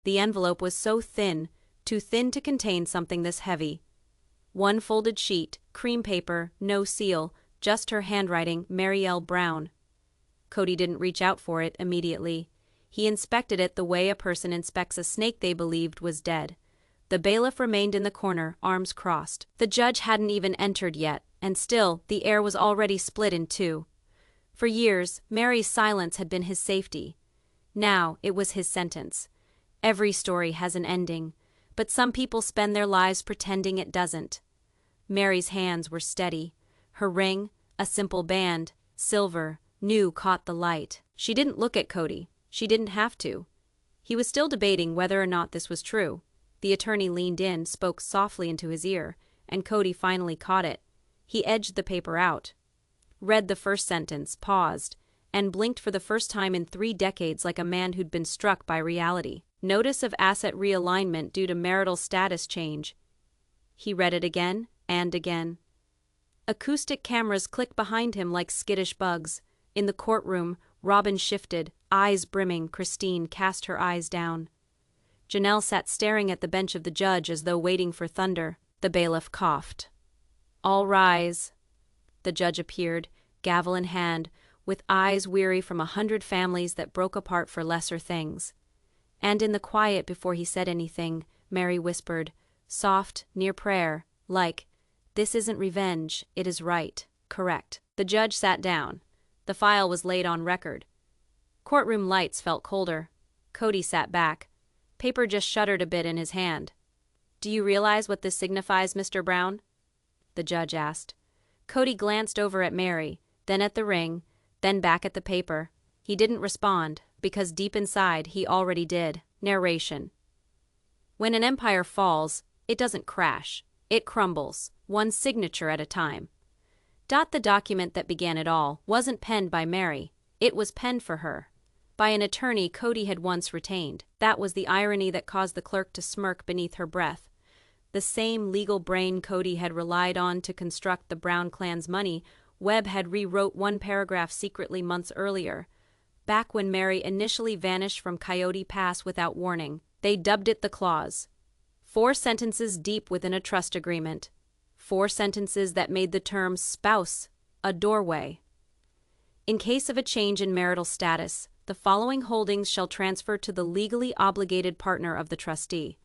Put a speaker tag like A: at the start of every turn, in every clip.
A: The envelope was so thin, too thin to contain something this heavy. One folded sheet, cream paper, no seal, just her handwriting, Meri L. Brown. Cody didn't reach out for it immediately. He inspected it the way a person inspects a snake they believed was dead. The bailiff remained in the corner, arms crossed. The judge hadn't even entered yet, and still, the air was already split in two. For years, Meri's silence had been his safety. Now, it was his sentence. Every story has an ending, but some people spend their lives pretending it doesn't. Meri's hands were steady. Her ring, a simple band, silver, new, caught the light. She didn't look at Cody. She didn't have to. He was still debating whether or not this was true. The attorney leaned in, spoke softly into his ear, and Cody finally caught it. He edged the paper out, read the first sentence, paused, and blinked for the first time in 3 decades like a man who'd been struck by reality. Notice of asset realignment due to marital status change. He read it again and again. Acoustic cameras clicked behind him like skittish bugs. In the courtroom, Robin shifted, eyes brimming. Christine cast her eyes down. Janelle sat staring at the bench of the judge as though waiting for thunder. The bailiff coughed. "All rise." The judge appeared, gavel in hand, with eyes weary from 100 families that broke apart for lesser things. And in the quiet before he said anything, Meri whispered, soft, near prayer, like, "This isn't revenge, it is right, correct." The judge sat down. The file was laid on record. Courtroom lights felt colder. Cody sat back. Paper just shuddered a bit in his hand. "Do you realize what this signifies, Mr. Brown?" the judge asked. Cody glanced over at Meri, then at the ring, then back at the paper. He didn't respond, because deep inside he already did. Narration. When an empire falls, it doesn't crash. It crumbles, one signature at a time. The document that began it all wasn't penned by Meri. It was penned for her. By an attorney Cody had once retained. That was the irony that caused the clerk to smirk beneath her breath. The same legal brain Cody had relied on to construct the Brown clan's money, Webb had rewrote one paragraph secretly months earlier. Back when Meri initially vanished from Coyote Pass without warning, they dubbed it the clause. 4 sentences deep within a trust agreement. 4 sentences that made the term spouse a doorway. In case of a change in marital status, the following holdings shall transfer to the legally obligated partner of the trustee.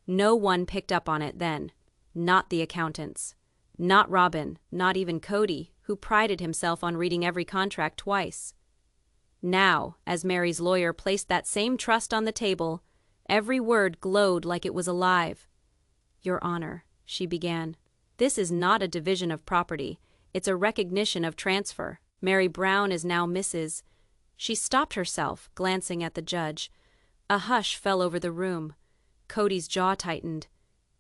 A: No one picked up on it then. Not the accountants. Not Robin, not even Cody, who prided himself on reading every contract twice. Now, as Meri's lawyer placed that same trust on the table, every word glowed like it was alive. "Your Honor," she began, "this is not a division of property. It's a recognition of transfer. Meri Brown is now Mrs." She stopped herself, glancing at the judge. A hush fell over the room. Cody's jaw tightened.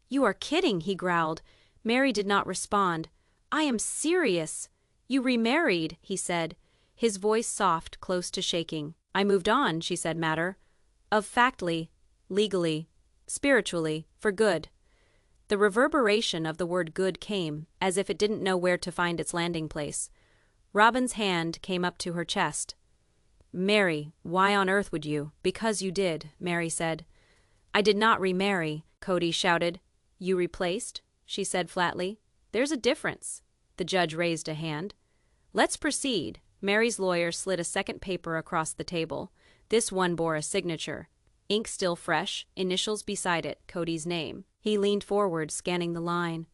A: "You are kidding," he growled. Meri did not respond. "I am serious." "You remarried," he said, his voice soft, close to shaking. "I moved on," she said, matter of factly, legally, spiritually, for good. The reverberation of the word good came, as if it didn't know where to find its landing place. Robin's hand came up to her chest. "Meri, why on earth would you?" "Because you did," Meri said. "I did not remarry," Cody shouted. "You replaced?" she said flatly. "There's a difference." The judge raised a hand. "Let's proceed." Meri's lawyer slid a second paper across the table. This one bore a signature. Ink still fresh, initials beside it, Cody's name. He leaned forward, scanning the line.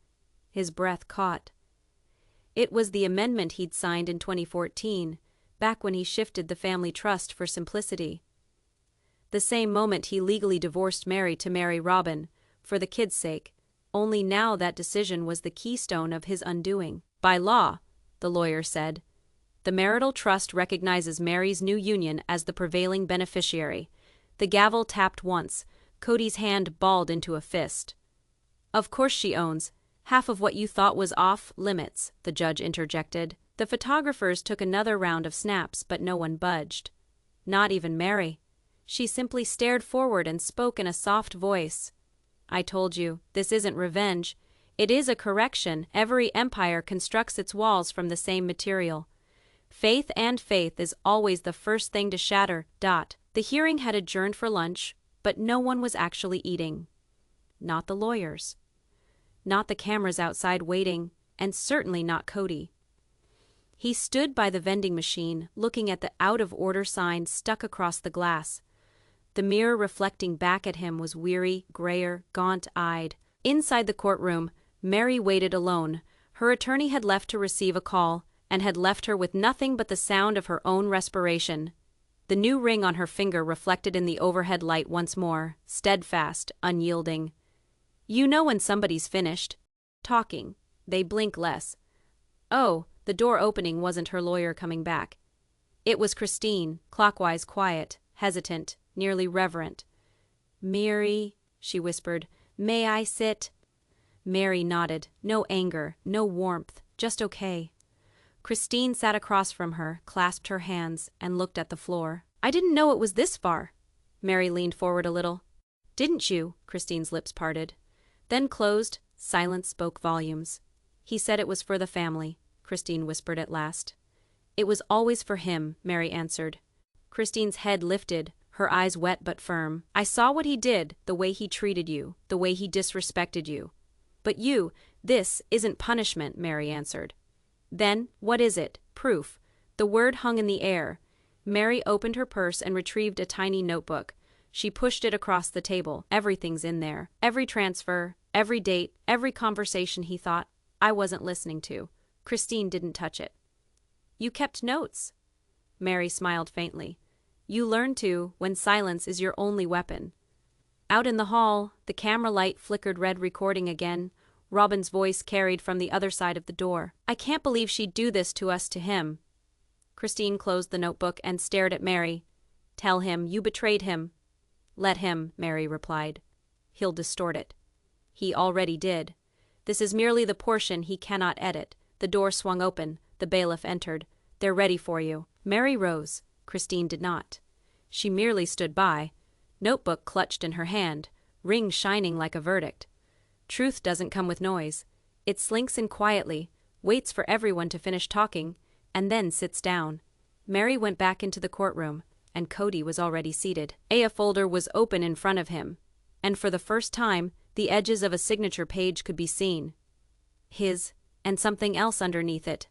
A: His breath caught. It was the amendment he'd signed in 2014, back when he shifted the family trust for simplicity. The same moment he legally divorced Meri to marry Robin, for the kids' sake. Only now that decision was the keystone of his undoing. "By law," the lawyer said, "the marital trust recognizes Meri's new union as the prevailing beneficiary." The gavel tapped once. Cody's hand balled into a fist. "Of course she owns half of what you thought was off limits," the judge interjected. The photographers took another round of snaps, but no one budged. Not even Meri. She simply stared forward and spoke in a soft voice. "I told you, this isn't revenge. It is a correction. Every empire constructs its walls from the same material. Faith, and faith is always the first thing to shatter." The hearing had adjourned for lunch. but no one was actually eating. Not the lawyers. Not the cameras outside waiting, and certainly not Cody. He stood by the vending machine, looking at the out-of-order sign stuck across the glass. The mirror reflecting back at him was weary, grayer, gaunt-eyed. Inside the courtroom, Meri waited alone. Her attorney had left to receive a call, and had left her with nothing but the sound of her own respiration. The new ring on her finger reflected in the overhead light once more, steadfast, unyielding. You know when somebody's finished talking, they blink less. Oh, the door opening wasn't her lawyer coming back. It was Christine, clockwise quiet, hesitant, nearly reverent. "Meri," she whispered, "may I sit?" Meri nodded, no anger, no warmth, just okay. Christine sat across from her, clasped her hands, and looked at the floor. "I didn't know it was this far." Meri leaned forward a little. "Didn't you?" Christine's lips parted. Then closed. Silence spoke volumes. "He said it was for the family," Christine whispered at last. "It was always for him," Meri answered. Christine's head lifted, her eyes wet but firm. "I saw what he did, the way he treated you, the way he disrespected you. But this isn't punishment," Meri answered. "Then, what is it? Proof." The word hung in the air. Meri opened her purse and retrieved a tiny notebook. She pushed it across the table. "Everything's in there. Every transfer, every date, every conversation he thought I wasn't listening to." Christine didn't touch it. "You kept notes?" Meri smiled faintly. "You learn to, when silence is your only weapon." Out in the hall, the camera light flickered red, recording again. Robin's voice carried from the other side of the door. "I can't believe she'd do this to us, to him." Christine closed the notebook and stared at Meri. "Tell him you betrayed him." "Let him," Meri replied. "He'll distort it." "He already did. This is merely the portion he cannot edit." The door swung open. The bailiff entered. "They're ready for you." Meri rose. Christine did not. She merely stood by, notebook clutched in her hand, ring shining like a verdict. Truth doesn't come with noise. It slinks in quietly, waits for everyone to finish talking, and then sits down. Meri went back into the courtroom, and Cody was already seated. A folder was open in front of him, and for the first time, the edges of a signature page could be seen. His, and something else underneath it.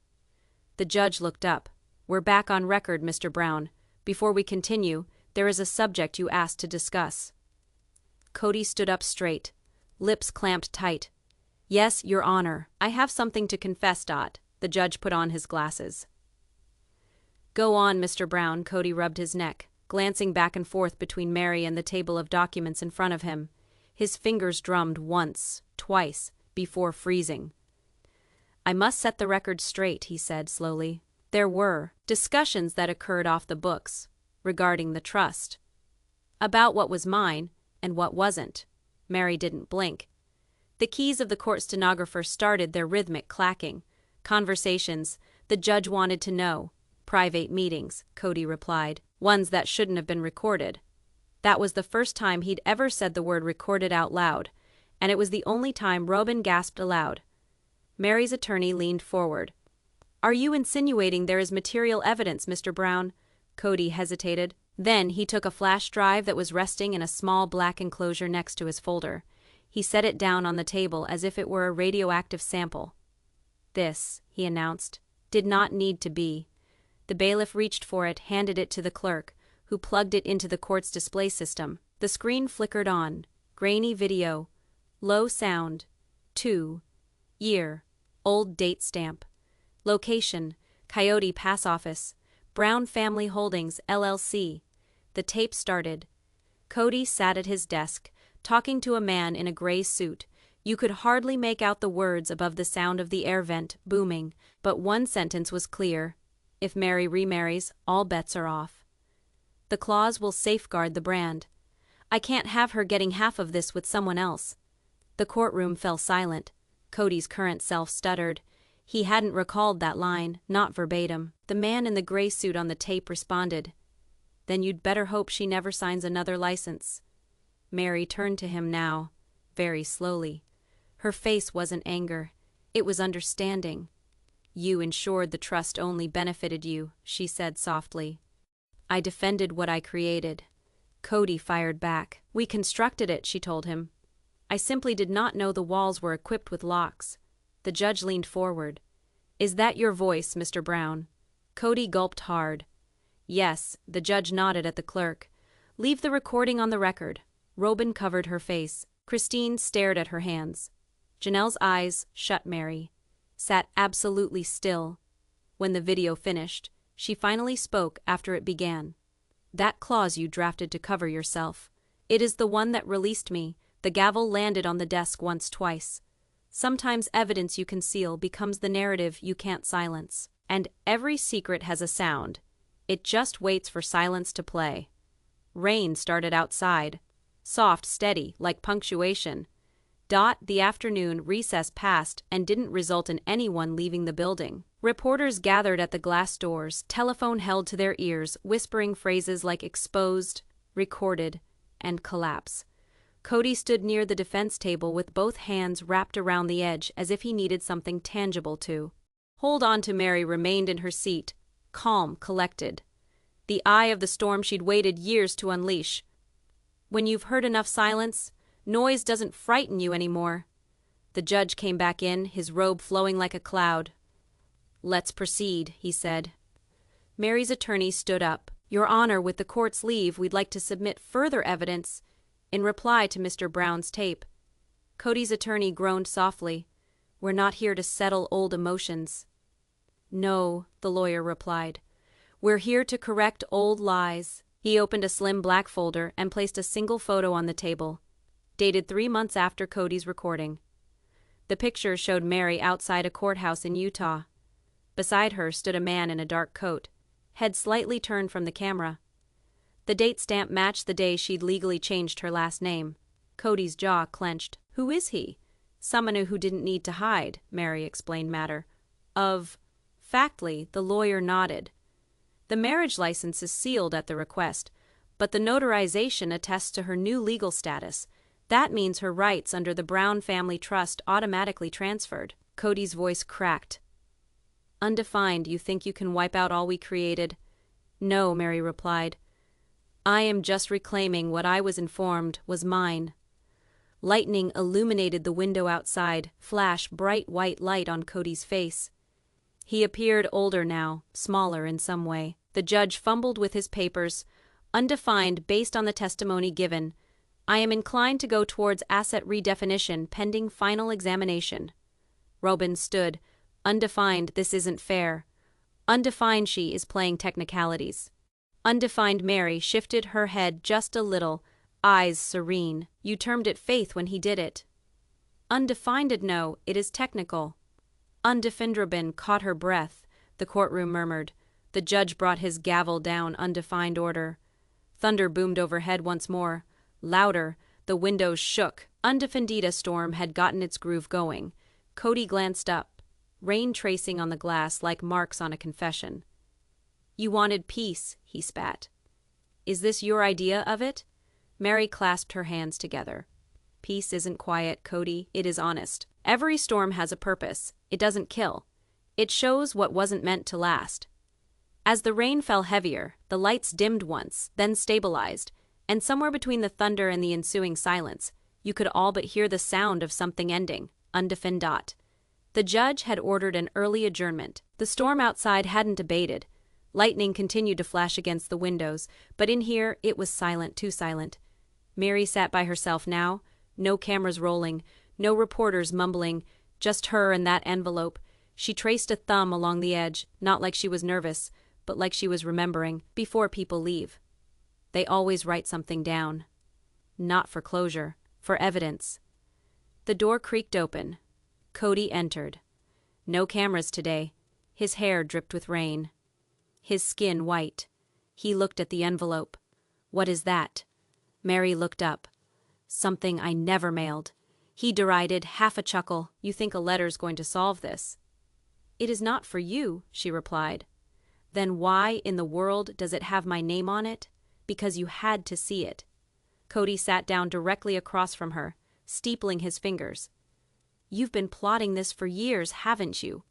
A: The judge looked up. "We're back on record, Mr. Brown. Before we continue, there is a subject you asked to discuss." Cody stood up straight, lips clamped tight. "Yes, Your Honor, I have something to confess." The judge put on his glasses. "Go on, Mr. Brown." Cody rubbed his neck, glancing back and forth between Meri and the table of documents in front of him. His fingers drummed once, twice, before freezing. "I must set the record straight," he said slowly. "There were discussions that occurred off the books regarding the trust. About what was mine and what wasn't." Meri didn't blink. The keys of the court stenographer started their rhythmic clacking. "Conversations, the judge wanted to know." "Private meetings," Cody replied. "Ones that shouldn't have been recorded." That was the first time he'd ever said the word recorded out loud, and it was the only time Robin gasped aloud. Meri's attorney leaned forward. "Are you insinuating there is material evidence, Mr. Brown?" Cody hesitated. Then he took a flash drive that was resting in a small black enclosure next to his folder. He set it down on the table as if it were a radioactive sample. "This," he announced, "did not need to be." The bailiff reached for it, handed it to the clerk, who plugged it into the court's display system. The screen flickered on. Grainy video. Low sound. 2. Year. Old date stamp. Location: Coyote Pass Office. Brown Family Holdings, LLC. The tape started. Cody sat at his desk, talking to a man in a gray suit. You could hardly make out the words above the sound of the air vent booming, but one sentence was clear. "If Meri remarries, all bets are off. The clause will safeguard the brand. I can't have her getting half of this with someone else." The courtroom fell silent. Cody's current self stuttered. He hadn't recalled that line, not verbatim. The man in the gray suit on the tape responded. "Then you'd better hope she never signs another license." Meri turned to him now, very slowly. Her face wasn't anger. It was understanding. "You ensured the trust only benefited you," she said softly. "I defended what I created. Cody fired back. "We constructed it," she told him. "I simply did not know the walls were equipped with locks." The judge leaned forward. "Is that your voice, Mr. Brown?" Cody gulped hard. "Yes," the judge nodded at the clerk. "Leave the recording on the record." Robin covered her face. Christine stared at her hands. Janelle's eyes, shut Meri, sat absolutely still. When the video finished, she finally spoke after it began. "That clause you drafted to cover yourself. It is the one that released me." The gavel landed on the desk twice. "Sometimes evidence you conceal becomes the narrative you can't silence. And every secret has a sound. It just waits for silence to play." Rain started outside. Soft, steady, like punctuation. The afternoon recess passed and didn't result in anyone leaving the building. Reporters gathered at the glass doors, telephone held to their ears, whispering phrases like exposed, recorded, and collapse. Cody stood near the defense table with both hands wrapped around the edge as if he needed something tangible to hold on to. Meri remained in her seat, calm, collected. The eye of the storm she'd waited years to unleash. "When you've heard enough silence, noise doesn't frighten you anymore." The judge came back in, his robe flowing like a cloud. "Let's proceed," he said. Meri's attorney stood up. "Your Honor, with the court's leave, we'd like to submit further evidence in reply to Mr. Brown's tape." Cody's attorney groaned softly. "We're not here to settle old emotions." "No," the lawyer replied. "We're here to correct old lies." He opened a slim black folder and placed a single photo on the table, dated 3 months after Cody's recording. The picture showed Meri outside a courthouse in Utah. Beside her stood a man in a dark coat, head slightly turned from the camera. The date stamp matched the day she'd legally changed her last name. Cody's jaw clenched. "Who is he?" "Someone who didn't need to hide," Meri explained matter of factly. The lawyer nodded. "The marriage license is sealed at the request, but the notarization attests to her new legal status. That means her rights under the Brown family trust automatically transferred." Cody's voice cracked. "Undefined, you think you can wipe out all we created?" "No," Meri replied. "I am just reclaiming what I was informed was mine." Lightning illuminated the window outside, flash bright white light on Cody's face. He appeared older now, smaller in some way. The judge fumbled with his papers. "Undefined, based on the testimony given. I am inclined to go towards asset redefinition pending final examination." Robin stood. "Undefined, this isn't fair." "Undefined, she is playing technicalities." Undefined Meri shifted her head just a little, eyes serene. "You termed it faith when he did it." "Undefined, no, it is technical." Undefined Robin caught her breath. The courtroom murmured. The judge brought his gavel down. Undefined order. Thunder boomed overhead once more. Louder. The windows shook. Undefined storm had gotten its groove going. Cody glanced up. Rain tracing on the glass like marks on a confession. "You wanted peace," he spat. "Is this your idea of it?" Meri clasped her hands together. "Peace isn't quiet, Cody, it is honest. Every storm has a purpose. It doesn't kill. It shows what wasn't meant to last." As the rain fell heavier, the lights dimmed once, then stabilized, and somewhere between the thunder and the ensuing silence, you could all but hear the sound of something ending. Undefined. The judge had ordered an early adjournment. The storm outside hadn't abated. Lightning continued to flash against the windows, but in here it was silent, too silent. Meri sat by herself now, no cameras rolling, no reporters mumbling, just her and that envelope. She traced a thumb along the edge, not like she was nervous, but like she was remembering. Before people leave, they always write something down. Not for closure, for evidence. The door creaked open. Cody entered. No cameras today. His hair dripped with rain. His skin white. He looked at the envelope. "What is that?" Meri looked up. "Something I never mailed." He derided, half a chuckle. "You think a letter's going to solve this?" "It is not for you," she replied. "Then why in the world does it have my name on it?" "Because you had to see it." Cody sat down directly across from her, steepling his fingers. "You've been plotting this for years, haven't you?"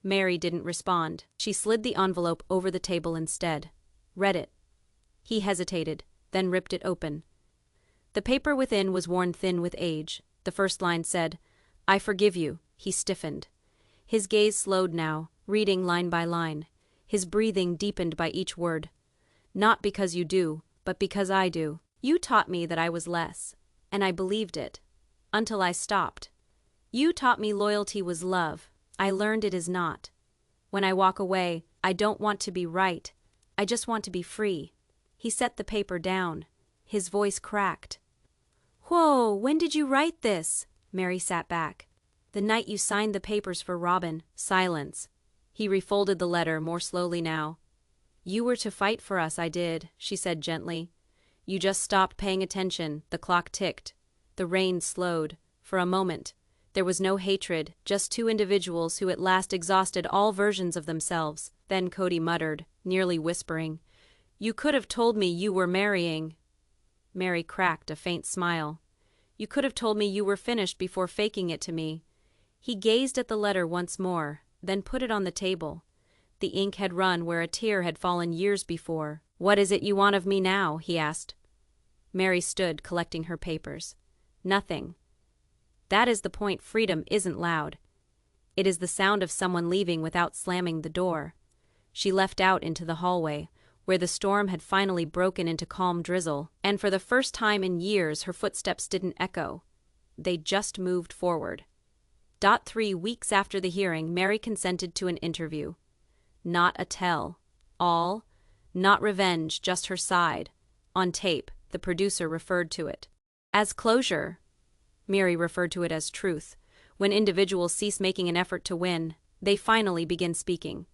A: Meri didn't respond. She slid the envelope over the table instead. "Read it." He hesitated. then ripped it open. The paper within was worn thin with age. The first line said, "I forgive you." He stiffened. His gaze slowed now, reading line by line. His breathing deepened by each word. "Not because you do, but because I do. You taught me that I was less, and I believed it. Until I stopped. You taught me loyalty was love. I learned it is not. When I walk away, I don't want to be right. I just want to be free." He set the paper down. His voice cracked. "Whoa, when did you write this?" Meri sat back. "The night you signed the papers for Robin." Silence. He refolded the letter more slowly now. "You were to fight for us, I did," she said gently. "You just stopped paying attention." The clock ticked. The rain slowed. For a moment, there was no hatred, just two individuals who at last exhausted all versions of themselves. Then Cody muttered, nearly whispering, "You could have told me you were marrying." Meri cracked a faint smile. "You could have told me you were finished before faking it to me." He gazed at the letter once more, then put it on the table. The ink had run where a tear had fallen years before. "What is it you want of me now?" he asked. Meri stood, collecting her papers. "Nothing. That is the point. Freedom isn't loud. It is the sound of someone leaving without slamming the door." She left out into the hallway, where the storm had finally broken into calm drizzle, and for the first time in years her footsteps didn't echo. They just moved forward. 3 weeks after the hearing, Meri consented to an interview. Not a tell. All. Not revenge, just her side. On tape, the producer referred to it as closure. Meri referred to it as truth. When individuals cease making an effort to win, they finally begin speaking.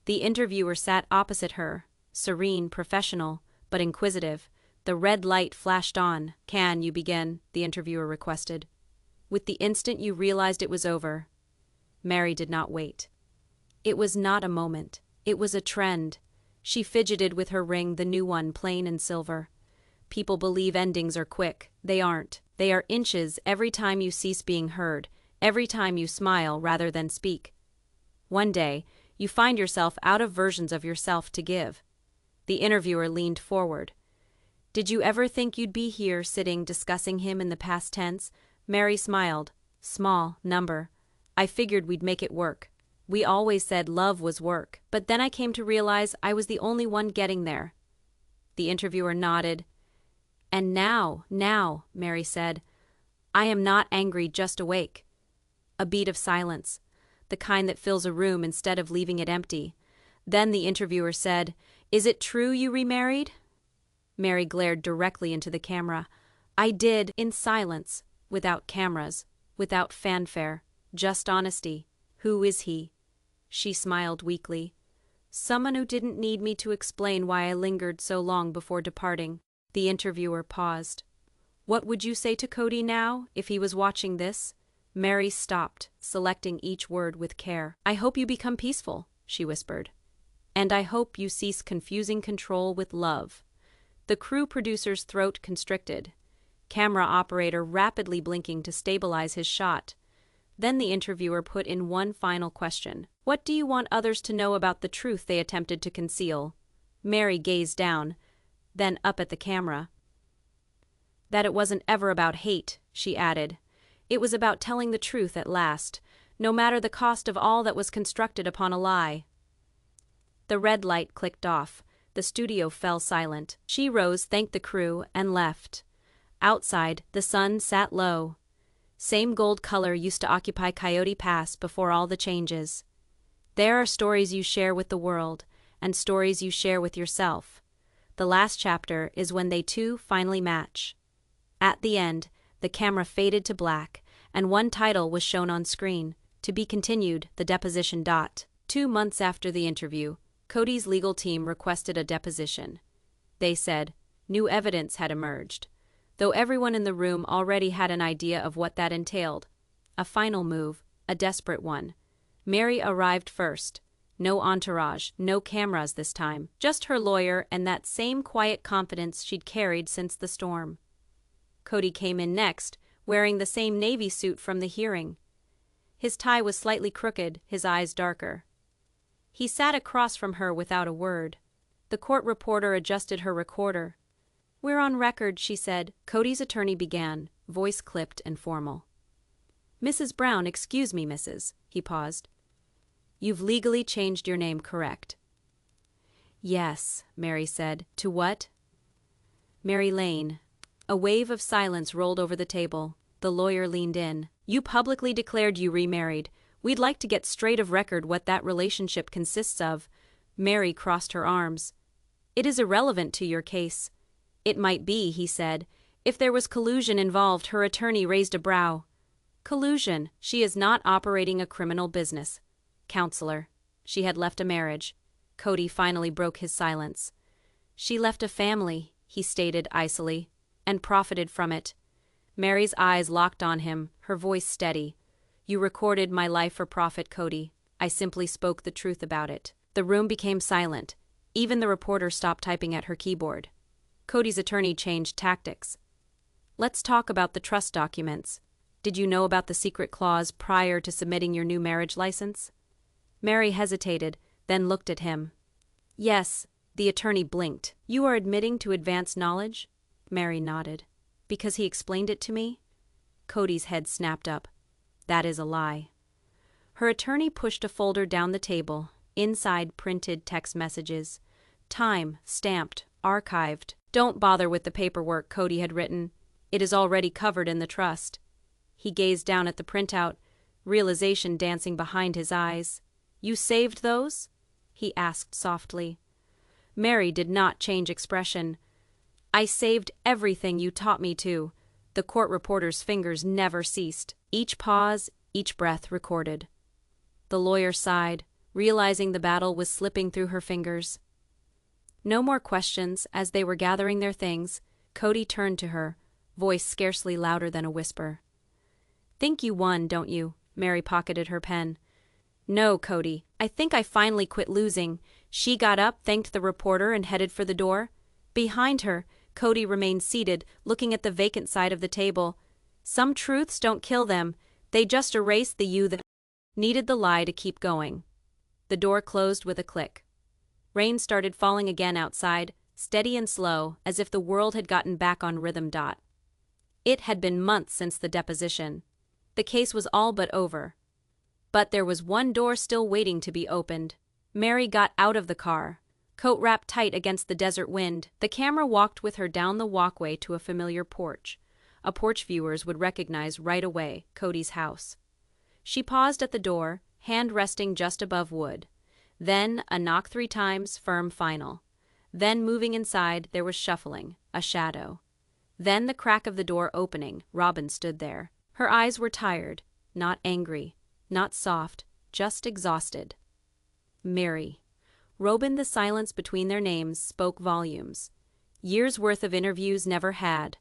A: The interviewer sat opposite her, serene, professional, but inquisitive. The red light flashed on. "Can you begin?" the interviewer requested. "With the instant you realized it was over." Meri did not wait. It was not a moment. It was a trend. She fidgeted with her ring, the new one, plain and silver. People believe endings are quick. They aren't. They are inches every time you cease being heard, every time you smile rather than speak. One day, you find yourself out of versions of yourself to give. The interviewer leaned forward. "Did you ever think you'd be here sitting discussing him in the past tense?" Meri smiled. "Small number. I figured we'd make it work. We always said love was work, but then I came to realize I was the only one getting there." The interviewer nodded. "And now, Meri said, "I am not angry, just awake." A beat of silence, the kind that fills a room instead of leaving it empty. Then the interviewer said, "Is it true you remarried?" Meri glared directly into the camera. "I did," in silence, without cameras, without fanfare, just honesty. "Who is he?" She smiled weakly. "Someone who didn't need me to explain why I lingered so long before departing." The interviewer paused. "What would you say to Cody now, if he was watching this?" Meri stopped, selecting each word with care. "I hope you become peaceful," she whispered. "And I hope you cease confusing control with love." The crew producer's throat constricted. Camera operator rapidly blinking to stabilize his shot. Then the interviewer put in one final question. "What do you want others to know about the truth they attempted to conceal?" Meri gazed down, then up at the camera. "That it wasn't ever about hate," she added. "It was about telling the truth at last, no matter the cost of all that was constructed upon a lie." The red light clicked off. The studio fell silent. She rose, thanked the crew, and left. Outside, the sun sat low. Same gold color used to occupy Coyote Pass before all the changes. There are stories you share with the world, and stories you share with yourself. The last chapter is when they two finally match. At the end, the camera faded to black, and one title was shown on screen, "To be continued, the deposition." 2 months after the interview, Cody's legal team requested a deposition. They said new evidence had emerged, though everyone in the room already had an idea of what that entailed. A final move, a desperate one. Meri arrived first. No entourage, no cameras this time, just her lawyer and that same quiet confidence she'd carried since the storm. Cody came in next, wearing the same navy suit from the hearing. His tie was slightly crooked, his eyes darker. He sat across from her without a word. The court reporter adjusted her recorder. "We're on record," she said. Cody's attorney began, voice clipped and formal. "Mrs. Brown, excuse me, Mrs." He paused. "You've legally changed your name, correct?" "Yes," Meri said. "To what?" "Meri Lane." A wave of silence rolled over the table. The lawyer leaned in. "You publicly declared you remarried. We'd like to get straight of record what that relationship consists of." Meri crossed her arms. "It is irrelevant to your case." "It might be," he said. "If there was collusion involved." Her attorney raised a brow. "Collusion? She is not operating a criminal business. Counselor, she had left a marriage." Cody finally broke his silence. "She left a family," he stated icily, "and profited from it." Meri's eyes locked on him, her voice steady. "You recorded my life for profit, Cody. I simply spoke the truth about it." The room became silent. Even the reporter stopped typing at her keyboard. Cody's attorney changed tactics. "Let's talk about the trust documents. Did you know about the secret clause prior to submitting your new marriage license?" Meri hesitated, then looked at him. "Yes." The attorney blinked. "You are admitting to advance knowledge?" Meri nodded. "Because he explained it to me?" Cody's head snapped up. "That is a lie." Her attorney pushed a folder down the table. Inside printed text messages. "Time, stamped, archived. Don't bother with the paperwork," Cody had written. "It is already covered in the trust." He gazed down at the printout, realization dancing behind his eyes. "You saved those?" he asked softly. Meri did not change expression. "I saved everything you taught me to." The court reporter's fingers never ceased. Each pause, each breath recorded. The lawyer sighed, realizing the battle was slipping through her fingers. No more questions. As they were gathering their things, Cody turned to her, voice scarcely louder than a whisper. "Think you won, don't you?" Meri pocketed her pen. "No, Cody. I think I finally quit losing." She got up, thanked the reporter, and headed for the door. Behind her, Cody remained seated, looking at the vacant side of the table. Some truths don't kill them. They just erase the you that needed the lie to keep going. The door closed with a click. Rain started falling again outside, steady and slow, as if the world had gotten back on rhythm. It had been months since the deposition. The case was all but over. But there was one door still waiting to be opened. Meri got out of the car, coat wrapped tight against the desert wind. The camera walked with her down the walkway to a familiar porch. A porch viewers would recognize right away, Cody's house. She paused at the door, hand resting just above wood. Then a knock 3 times, firm, final. Then moving inside, there was shuffling, a shadow. Then the crack of the door opening. Robin stood there. Her eyes were tired, not angry, not soft, just exhausted. Meri. Robin, the silence between their names, spoke volumes. Years' worth of interviews never had.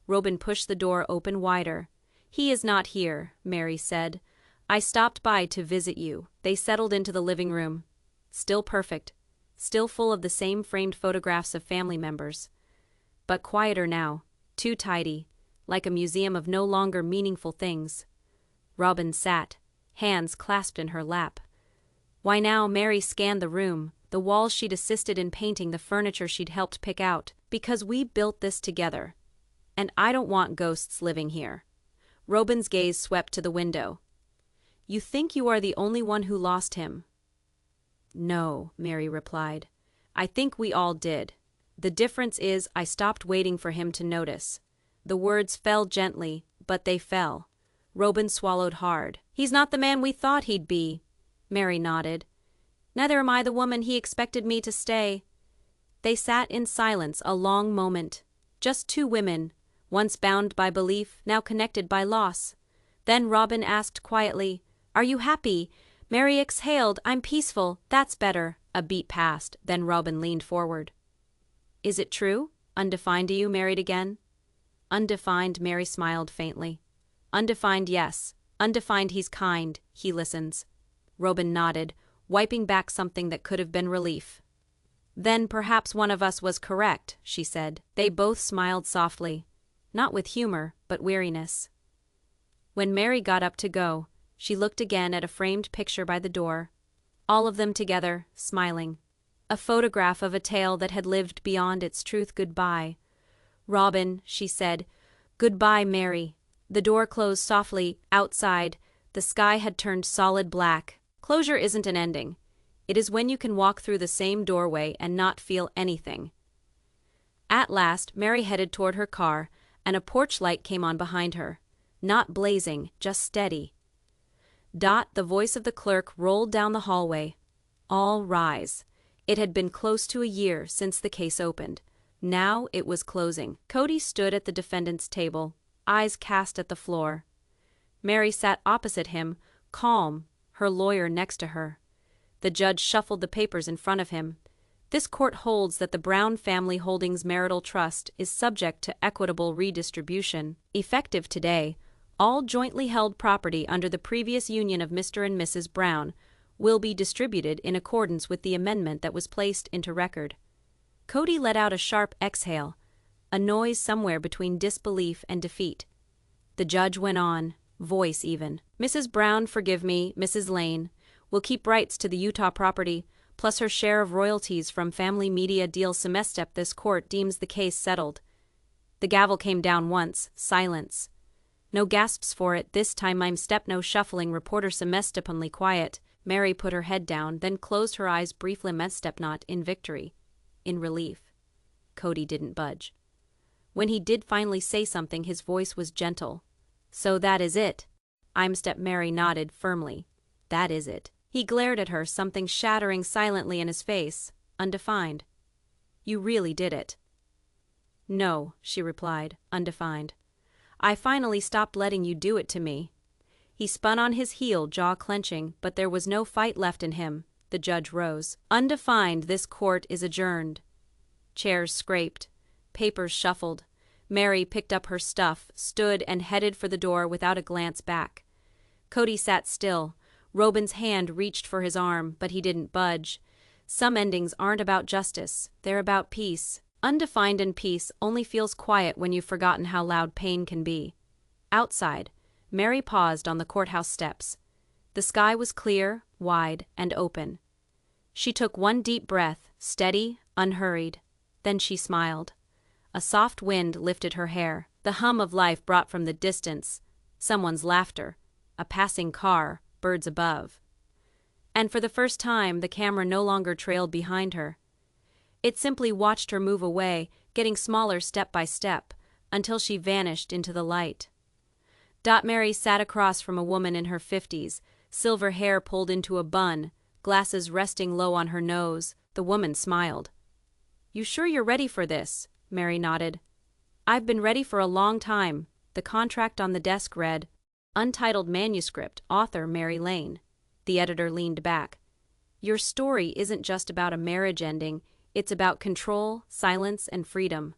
A: Robin pushed the door open wider. "He is not here," Meri said. "I stopped by to visit you." They settled into the living room. Still perfect, still full of the same framed photographs of family members. But quieter now, too tidy, like a museum of no longer meaningful things. Robin sat, hands clasped in her lap. "Why now?" Meri scanned the room, the walls she'd assisted in painting, the furniture she'd helped pick out. "Because we built this together. And I don't want ghosts living here." Robin's gaze swept to the window. "You think you are the only one who lost him?" "No," Meri replied. "I think we all did. The difference is I stopped waiting for him to notice." The words fell gently, but they fell. Robin swallowed hard. "He's not the man we thought he'd be." Meri nodded. "Neither am I the woman he expected me to stay." They sat in silence a long moment. Just 2 women, once bound by belief, now connected by loss. Then Robin asked quietly, "Are you happy?" Meri exhaled, "I'm peaceful, that's better." A beat passed, then Robin leaned forward. "Is it true? Undefined to you married again?" "Undefined," Meri smiled faintly. "Undefined, yes. Undefined, he's kind, he listens." Robin nodded, wiping back something that could have been relief. "Then perhaps one of us was correct," she said. They both smiled softly, not with humor, but weariness. When Meri got up to go, she looked again at a framed picture by the door. All of them together, smiling. A photograph of a tale that had lived beyond its truth. Goodbye. "Robin," she said. "Goodbye, Meri." The door closed softly. Outside, the sky had turned solid black. Closure isn't an ending. It is when you can walk through the same doorway and not feel anything. At last, Meri headed toward her car, and a porch light came on behind her. Not blazing, just steady. The voice of the clerk rolled down the hallway. "All rise." It had been close to a year since the case opened. Now it was closing. Cody stood at the defendant's table, eyes cast at the floor. Meri sat opposite him, calm, her lawyer next to her. The judge shuffled the papers in front of him. This court holds that the Brown Family Holdings Marital Trust is subject to equitable redistribution. Effective today, all jointly held property under the previous union of Mr. and Mrs. Brown will be distributed in accordance with the amendment that was placed into record. Cody let out a sharp exhale, a noise somewhere between disbelief and defeat. The judge went on, voice even. "Mrs. Brown, forgive me, Mrs. Lane, will keep rights to the Utah property, plus her share of royalties from family media deal Semestep. This court deems the case settled." The gavel came down once, silence. No gasps for it, this time I'm step no shuffling, reporter Semestep only quiet. Meri put her head down, then closed her eyes briefly. Semestep not in victory, in relief. Cody didn't budge. When he did finally say something, his voice was gentle. "So that is it." Imstep Meri nodded firmly. "That is it." He glared at her, something shattering silently in his face, undefined. "You really did it?" "No," she replied, undefined. "I finally stopped letting you do it to me." He spun on his heel, jaw clenching, but there was no fight left in him. The judge rose. "Undefined, this court is adjourned." Chairs scraped. Papers shuffled. Meri picked up her stuff, stood, and headed for the door without a glance back. Cody sat still. Robin's hand reached for his arm, but he didn't budge. Some endings aren't about justice, they're about peace. Undefined, and peace only feels quiet when you've forgotten how loud pain can be. Outside, Meri paused on the courthouse steps. The sky was clear, wide, and open. She took one deep breath, steady, unhurried. Then she smiled. A soft wind lifted her hair. The hum of life brought from the distance. Someone's laughter. A passing car, birds above. And for the first time, the camera no longer trailed behind her. It simply watched her move away, getting smaller step by step, until she vanished into the light. Meri sat across from a woman in her 50s, silver hair pulled into a bun, glasses resting low on her nose. The woman smiled. "You sure you're ready for this?" Meri nodded. "I've been ready for a long time." The contract on the desk read, "Untitled manuscript, author Meri Lane." The editor leaned back. "Your story isn't just about a marriage ending, it's about control, silence, and freedom.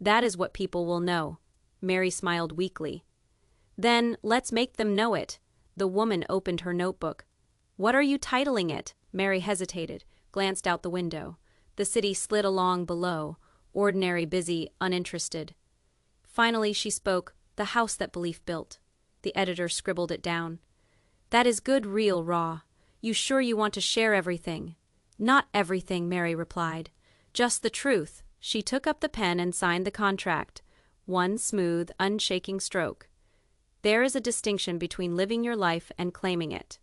A: That is what people will know." Meri smiled weakly. "Then let's make them know it." The woman opened her notebook. "What are you titling it?" Meri hesitated, glanced out the window. The city slid along below, ordinary, busy, uninterested. Finally she spoke, "The house that belief built." The editor scribbled it down. "That is good, real, raw. You sure you want to share everything?" "Not everything," Meri replied. "Just the truth." She took up the pen and signed the contract. One smooth, unshaking stroke. There is a distinction between living your life and claiming it.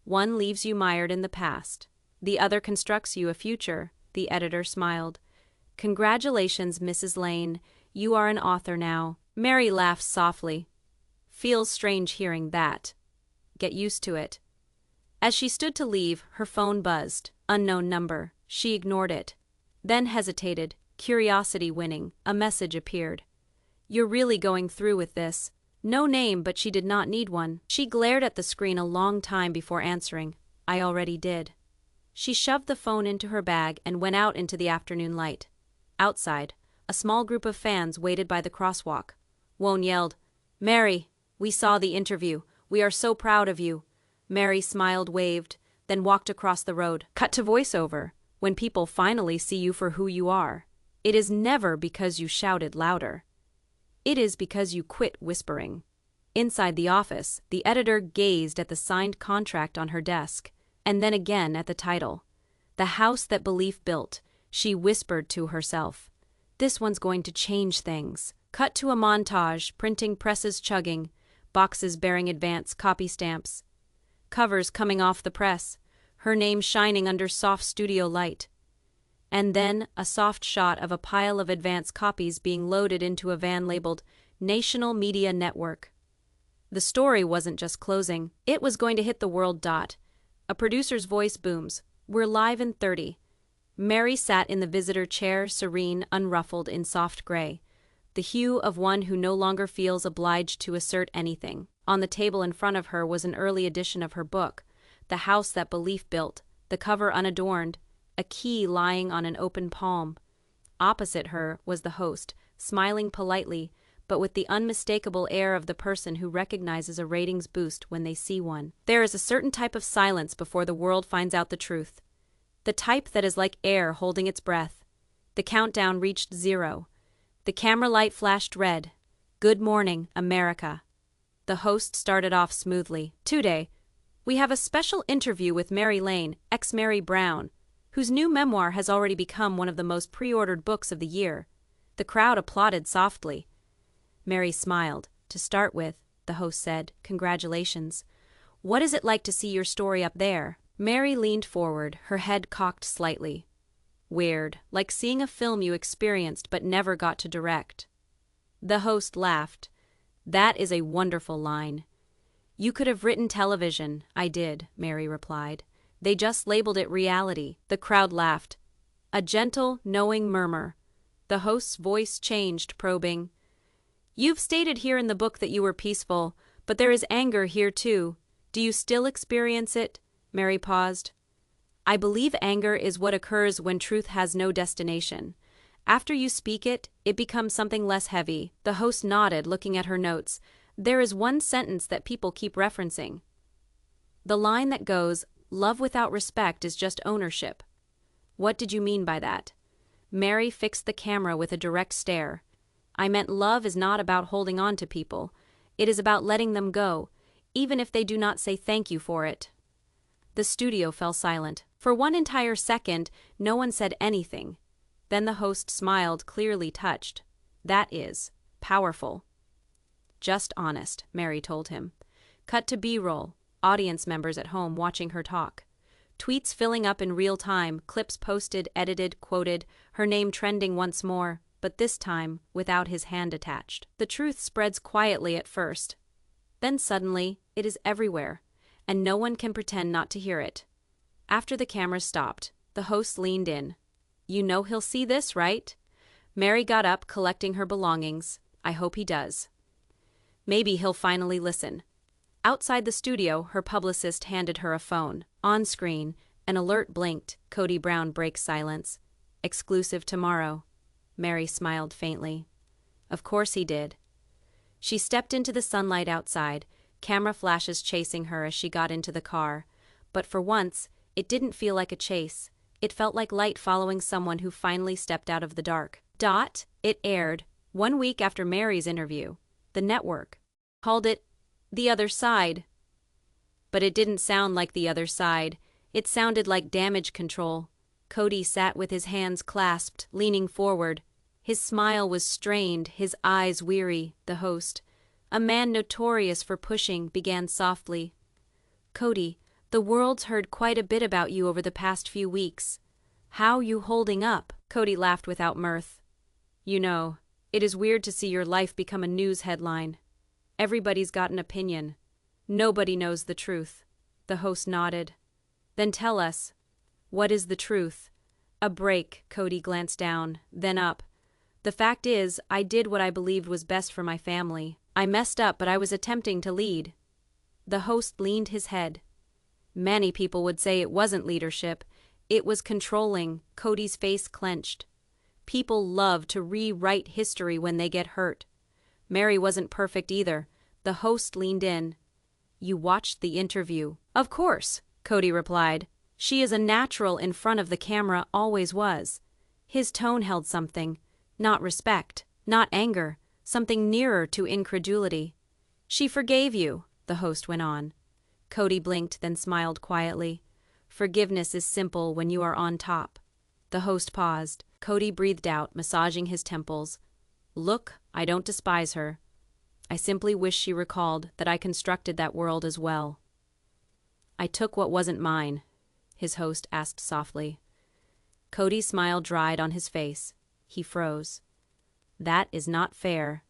A: One leaves you mired in the past. The other constructs you a future. The editor smiled. "Congratulations, Mrs. Lane. You are an author now." Meri laughed softly. "Feels strange hearing that." "Get used to it." As she stood to leave, her phone buzzed. Unknown number. She ignored it. Then hesitated, curiosity winning. A message appeared. "You're really going through with this?" No name, but she did not need one. She glared at the screen a long time before answering. "I already did." She shoved the phone into her bag and went out into the afternoon light. Outside, a small group of fans waited by the crosswalk. Wone yelled, "Meri, we saw the interview. We are so proud of you." Meri smiled, waved, then walked across the road. Cut to voiceover. "When people finally see you for who you are, it is never because you shouted louder. It is because you quit whispering." Inside the office, the editor gazed at the signed contract on her desk, and then again at the title. "The House That Belief Built," she whispered to herself. This one's going to change things. Cut to a montage, printing presses chugging, boxes bearing advance copy stamps. Covers coming off the press, her name shining under soft studio light. And then a soft shot of a pile of advance copies being loaded into a van labeled National Media Network. The story wasn't just closing, it was going to hit the world. A producer's voice booms. We're live in 30. Meri sat in the visitor chair, serene, unruffled in soft gray, the hue of one who no longer feels obliged to assert anything. On the table in front of her was an early edition of her book, The House That Belief Built, the cover unadorned, a key lying on an open palm. Opposite her was the host, smiling politely, but with the unmistakable air of the person who recognizes a ratings boost when they see one. There is a certain type of silence before the world finds out the truth. The type that is like air holding its breath. The countdown reached 0. The camera light flashed red. Good morning, America. The host started off smoothly. Today, we have a special interview with Meri Lane, ex-Meri Brown, whose new memoir has already become one of the most pre-ordered books of the year. The crowd applauded softly. Meri smiled. To start with, the host said, congratulations. What is it like to see your story up there? Meri leaned forward, her head cocked slightly. Weird, like seeing a film you experienced but never got to direct. The host laughed. That is a wonderful line. You could have written television. I did, Meri replied. They just labeled it reality. The crowd laughed. A gentle, knowing murmur. The host's voice changed, probing. You've stated here in the book that you were peaceful, but there is anger here too. Do you still experience it? Meri paused. I believe anger is what occurs when truth has no destination. After you speak it, it becomes something less heavy. The host nodded, looking at her notes. There is one sentence that people keep referencing. The line that goes, love without respect is just ownership. What did you mean by that? Meri fixed the camera with a direct stare. I meant love is not about holding on to people. It is about letting them go, even if they do not say thank you for it. The studio fell silent. For one entire second, no one said anything. Then the host smiled, clearly touched. That is powerful. Just honest, Meri told him. Cut to B-roll, audience members at home watching her talk. Tweets filling up in real time, clips posted, edited, quoted, her name trending once more, but this time without his hand attached. The truth spreads quietly at first. Then suddenly, it is everywhere, and no one can pretend not to hear it. After the cameras stopped, the host leaned in. You know he'll see this, right? Meri got up, collecting her belongings. I hope he does. Maybe he'll finally listen. Outside the studio, her publicist handed her a phone. On screen, an alert blinked. Cody Brown breaks silence. Exclusive tomorrow. Meri smiled faintly. Of course he did. She stepped into the sunlight outside, camera flashes chasing her as she got into the car. But for once, it didn't feel like a chase. It felt like light following someone who finally stepped out of the dark. It aired 1 week after Meri's interview. The network called it The Other Side. But it didn't sound like The Other Side. It sounded like Damage Control. Cody sat with his hands clasped, leaning forward. His smile was strained, his eyes weary. The host, a man notorious for pushing, began softly. Cody, the world's heard quite a bit about you over the past few weeks. How you holding up? Cody laughed without mirth. You know, it is weird to see your life become a news headline. Everybody's got an opinion. Nobody knows the truth. The host nodded. Then tell us, what is the truth? A break, Cody glanced down, then up. The fact is, I did what I believed was best for my family. I messed up, but I was attempting to lead. The host leaned his head. Many people would say it wasn't leadership. It was controlling. Cody's face clenched. People love to rewrite history when they get hurt. Meri wasn't perfect either. The host leaned in. You watched the interview. Of course, Cody replied. She is a natural in front of the camera, always was. His tone held something. Not respect, not anger, something nearer to incredulity. She forgave you, the host went on. Cody blinked, then smiled quietly. Forgiveness is simple when you are on top. The host paused. Cody breathed out, massaging his temples. Look, I don't despise her. I simply wish she recalled that I constructed that world as well. I took what wasn't mine, his host asked softly. Cody's smile dried on his face. He froze. That is not fair,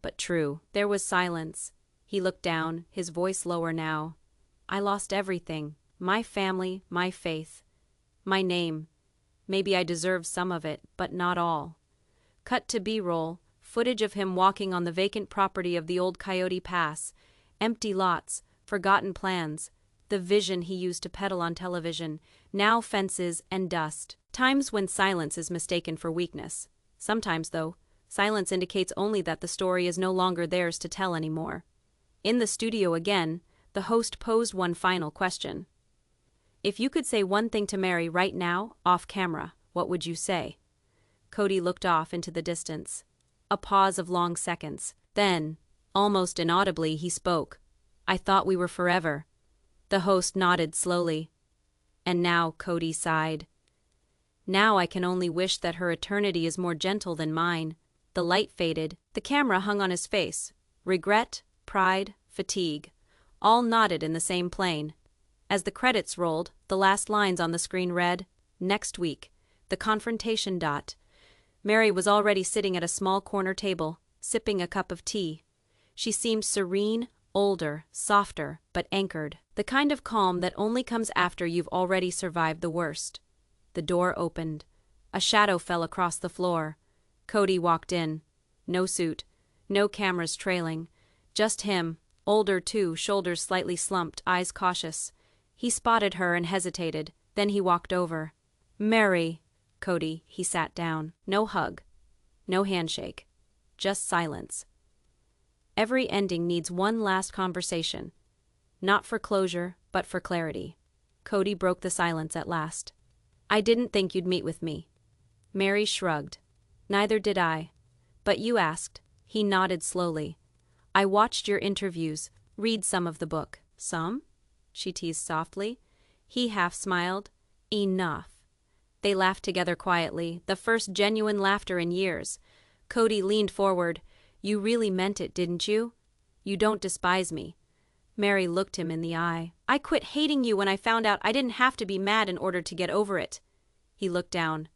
A: but true. There was silence. He looked down, his voice lower now. I lost everything. My family, my faith, my name. Maybe I deserve some of it, but not all. Cut to B-roll, footage of him walking on the vacant property of the old Coyote Pass. Empty lots, forgotten plans. The vision he used to peddle on television, now fences and dust. Times when silence is mistaken for weakness. Sometimes, though, silence indicates only that the story is no longer theirs to tell anymore. In the studio again, the host posed one final question. If you could say one thing to Meri right now, off camera, what would you say? Cody looked off into the distance. A pause of long seconds. Then, almost inaudibly, he spoke. I thought we were forever. The host nodded slowly. And now, Cody sighed. Now I can only wish that her eternity is more gentle than mine. The light faded. The camera hung on his face. Regret, pride, fatigue. All nodded in the same plane. As the credits rolled, the last lines on the screen read, Next week, the confrontation. Meri was already sitting at a small corner table, sipping a cup of tea. She seemed serene, older, softer, but anchored. The kind of calm that only comes after you've already survived the worst. The door opened. A shadow fell across the floor. Cody walked in. No suit, no cameras trailing. Just him, older too, shoulders slightly slumped, eyes cautious. He spotted her and hesitated, then he walked over. Meri, Cody, he sat down. No hug, no handshake, just silence. Every ending needs one last conversation. Not for closure, but for clarity. Cody broke the silence at last. I didn't think you'd meet with me. Meri shrugged. Neither did I. But you asked. He nodded slowly. I watched your interviews, read some of the book. Some? She teased softly. He half smiled. Enough. They laughed together quietly, the first genuine laughter in years. Cody leaned forward. You really meant it, didn't you? You don't despise me. Meri looked him in the eye. I quit hating you when I found out I didn't have to be mad in order to get over it. He looked down.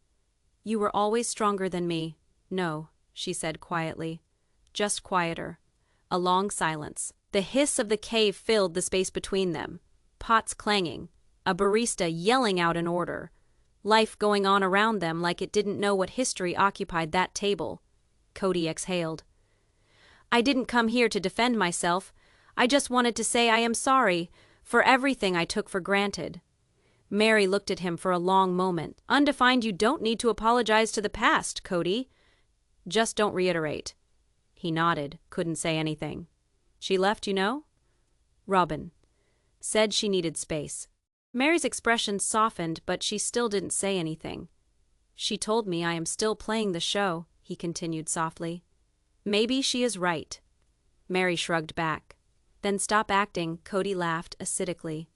A: You were always stronger than me. No, she said quietly. Just quieter. A long silence. The hiss of the cave filled the space between them. Pots clanging. A barista yelling out an order. Life going on around them like it didn't know what history occupied that table. Cody exhaled. I didn't come here to defend myself. I just wanted to say I am sorry for everything I took for granted. Meri looked at him for a long moment. Undefined, you don't need to apologize to the past, Cody. Just don't reiterate. He nodded, couldn't say anything. She left, you know? Robin. Said she needed space. Meri's expression softened, but she still didn't say anything. She told me I am still playing the show, he continued softly. Maybe she is right. Meri shrugged back. Then stop acting, Cody laughed acidically.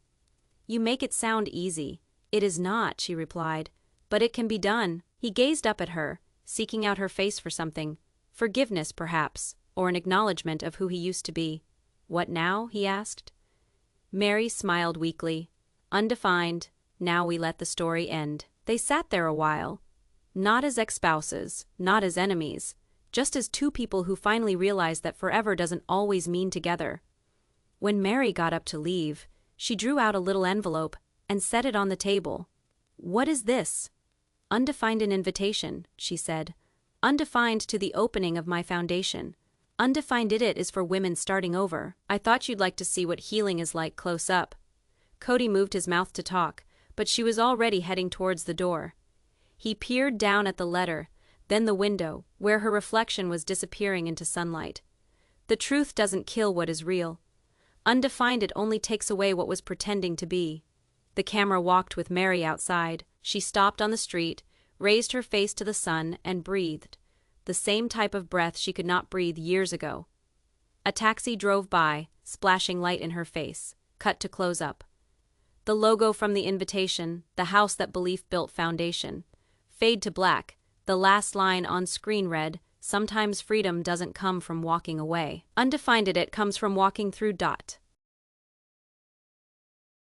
A: You make it sound easy. It is not, she replied. But it can be done. He gazed up at her, seeking out her face for something. Forgiveness, perhaps, or an acknowledgement of who he used to be. What now? He asked. Meri smiled weakly. Undefined. Now we let the story end. They sat there a while. Not as ex-spouses, not as enemies. Just as two people who finally realized that forever doesn't always mean together. When Meri got up to leave, she drew out a little envelope and set it on the table. What is this? Undefined an invitation, she said. Undefined to the opening of my foundation. Undefined it is for women starting over. I thought you'd like to see what healing is like close up. Cody moved his mouth to talk, but she was already heading towards the door. He peered down at the letter, then the window, where her reflection was disappearing into sunlight. The truth doesn't kill what is real. Undefined it only takes away what was pretending to be. The camera walked with Meri outside. She stopped on the street, raised her face to the sun, and breathed. The same type of breath she could not breathe years ago. A taxi drove by, splashing light in her face. Cut to close-up. The logo from the invitation, the house that belief built foundation. Fade to black. The last line on screen read, "Sometimes freedom doesn't come from walking away. Undefined it comes from walking through.